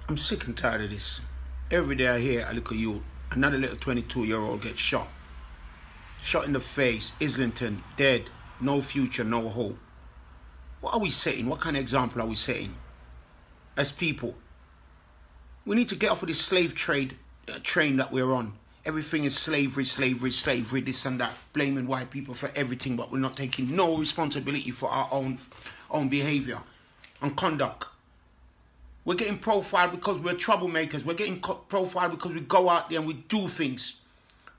I'm sick and tired of this. Every day I hear a little youth, another little 22-year-old gets shot. Shot in the face, Islington, dead, no future, no hope. What are we setting? What kind of example are we setting? As people, we need to get off of this slave trade train that we're on. Everything is slavery, slavery, slavery, this and that. Blaming white people for everything, but we're not taking no responsibility for our own behavior and conduct. We're getting profiled because we're troublemakers. We're getting profiled because we go out there and we do things.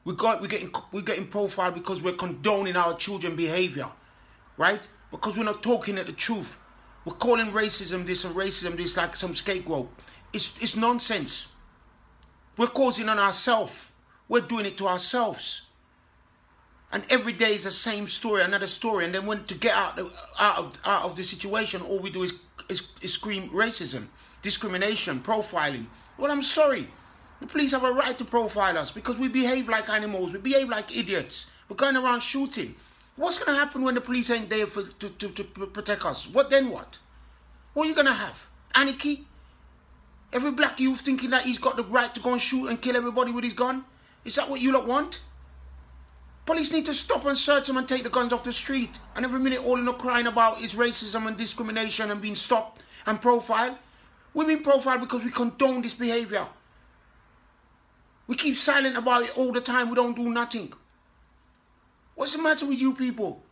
We're getting profiled because we're condoning our children's behavior, right? Because we're not talking at the truth. We're calling racism this and racism this like some scapegoat. It's nonsense. We're causing on ourselves. We're doing it to ourselves. And every day is the same story, another story. And then when to get out of the situation, all we do is scream racism, discrimination, profiling. Well, I'm sorry. The police have a right to profile us because we behave like animals. We behave like idiots. We're going around shooting. What's going to happen when the police ain't there to protect us? What then what? What are you going to have? Anarchy? Every black youth thinking that he's got the right to go and shoot and kill everybody with his gun? Is that what you lot want? Police need to stop and search them and take the guns off the street. And every minute all in the crying about is racism and discrimination and being stopped and profiled. We're being profiled because we condone this behavior. We keep silent about it all the time. We don't do nothing. What's the matter with you people?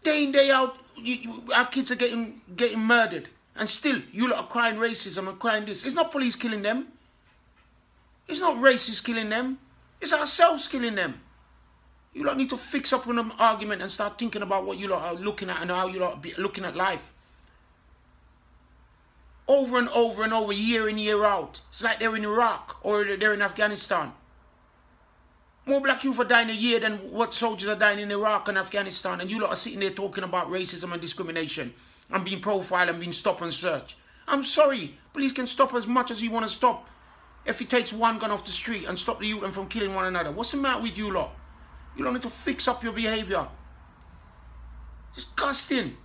Day in, day out, our kids are getting murdered. And still, you lot are crying racism and crying this. It's not police killing them. It's not racists killing them. It's ourselves killing them. You lot need to fix up on an argument and start thinking about what you lot are looking at and how you lot are looking at life. Over and over and over, year in, year out. It's like they're in Iraq or they're in Afghanistan. More black youth are dying a year than what soldiers are dying in Iraq and Afghanistan. And you lot are sitting there talking about racism and discrimination and being profiled and being stopped and searched. I'm sorry. Police can stop as much as you want to stop. If he takes one gun off the street and stop the youth from killing one another. What's the matter with you lot? You don't need to fix up your behavior. Disgusting.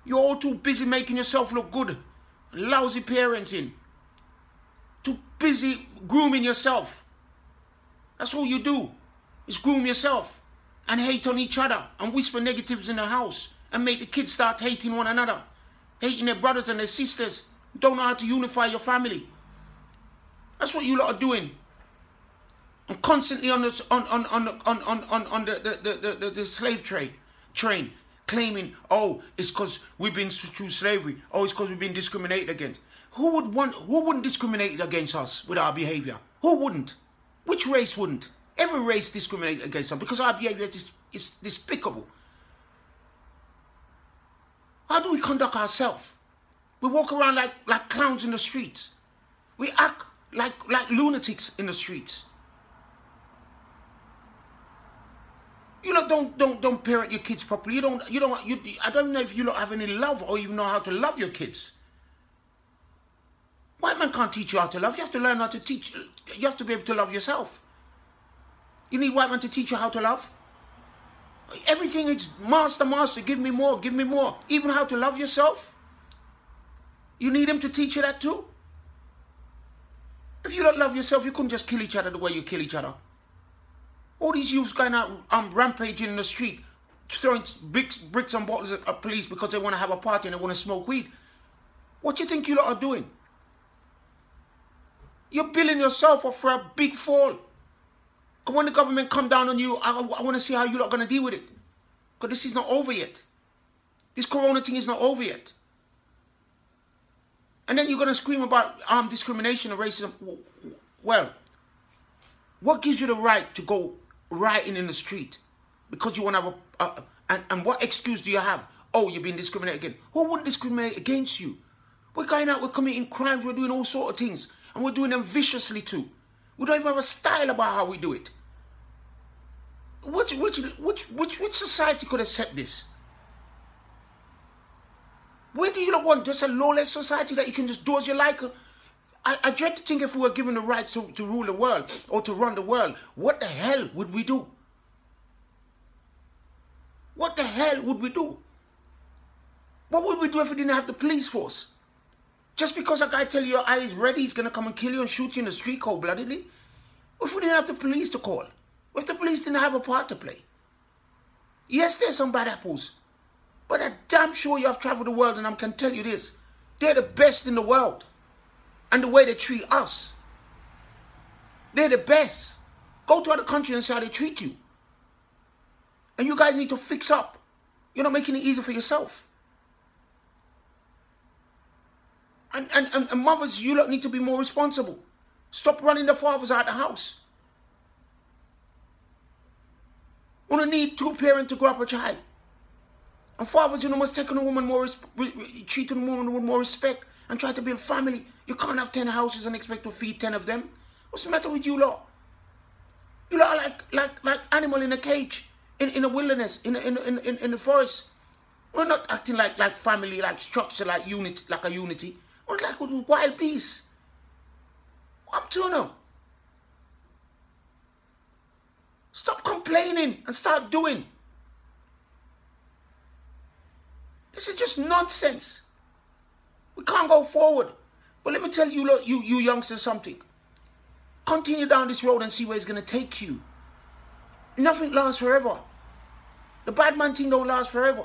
You're all too busy making yourself look good. Lousy parenting. Too busy grooming yourself. That's all you do. Is groom yourself. And hate on each other. And whisper negatives in the house. And make the kids start hating one another. Hating their brothers and their sisters. Don't know how to unify your family. That's what you lot are doing. And constantly on the slave train, claiming, oh, it's because we've been through slavery. Oh, it's because we've been discriminated against. Who wouldn't discriminate against us with our behavior? Who wouldn't? Which race wouldn't? Every race discriminates against us because our behavior is despicable. How do we conduct ourselves? We walk around like clowns in the streets. We act like lunatics in the streets. You lot don't parent your kids properly. I don't know if you lot have any love or even know how to love your kids. White man can't teach you how to love. You have to learn how to teach. You have to be able to love yourself. You need white man to teach you how to love. Everything is master, give me more, give me more. Even how to love yourself. You need him to teach you that too. If you don't love yourself, you couldn't just kill each other the way you kill each other. All these youths going out rampaging in the street, throwing bricks and bottles at police because they want to have a party and they want to smoke weed. What do you think you lot are doing? You're building yourself up for a big fall. Because when the government come down on you, I want to see how you lot are going to deal with it. Because this is not over yet. This corona thing is not over yet. And then you're going to scream about discrimination and racism. Well, what gives you the right to go rioting in the street? Because you want to have and what excuse do you have? Oh, you're being discriminated against. Who wouldn't discriminate against you? We're going out, we're committing crimes, we're doing all sorts of things. And we're doing them viciously too. We don't even have a style about how we do it. Which society could accept this? Where do you not want just a lawless society that you can just do as you like? I dread to think if we were given the right to rule the world or to run the world, what the hell would we do? What the hell would we do? What would we do if we didn't have the police force? Just because a guy tell you your eye is ready, he's going to come and kill you and shoot you in the street cold-bloodedly? What if we didn't have the police to call? What if the police didn't have a part to play? Yes, there's some bad apples. But I'm damn sure you have traveled the world, and I can tell you this. They're the best in the world. And the way they treat us. They're the best. Go to other countries and see how they treat you. And you guys need to fix up. You're not making it easy for yourself. And mothers, you lot need to be more responsible. Stop running the fathers out of the house. You don't need two parents to grow up a child. And fathers, you know, must take on a woman more, treat a woman with more respect and try to build family. You can't have 10 houses and expect to feed 10 of them. What's the matter with you lot? You lot are like animal in a cage, in the wilderness, in the forest. We're not acting like family, like structure, like unity, like a unity. We're like wild beasts. What up to now? Stop complaining and start doing. This is just nonsense. We can't go forward. But let me tell you, you youngsters, something. Continue down this road and see where it's going to take you. Nothing lasts forever. The bad man thing don't last forever.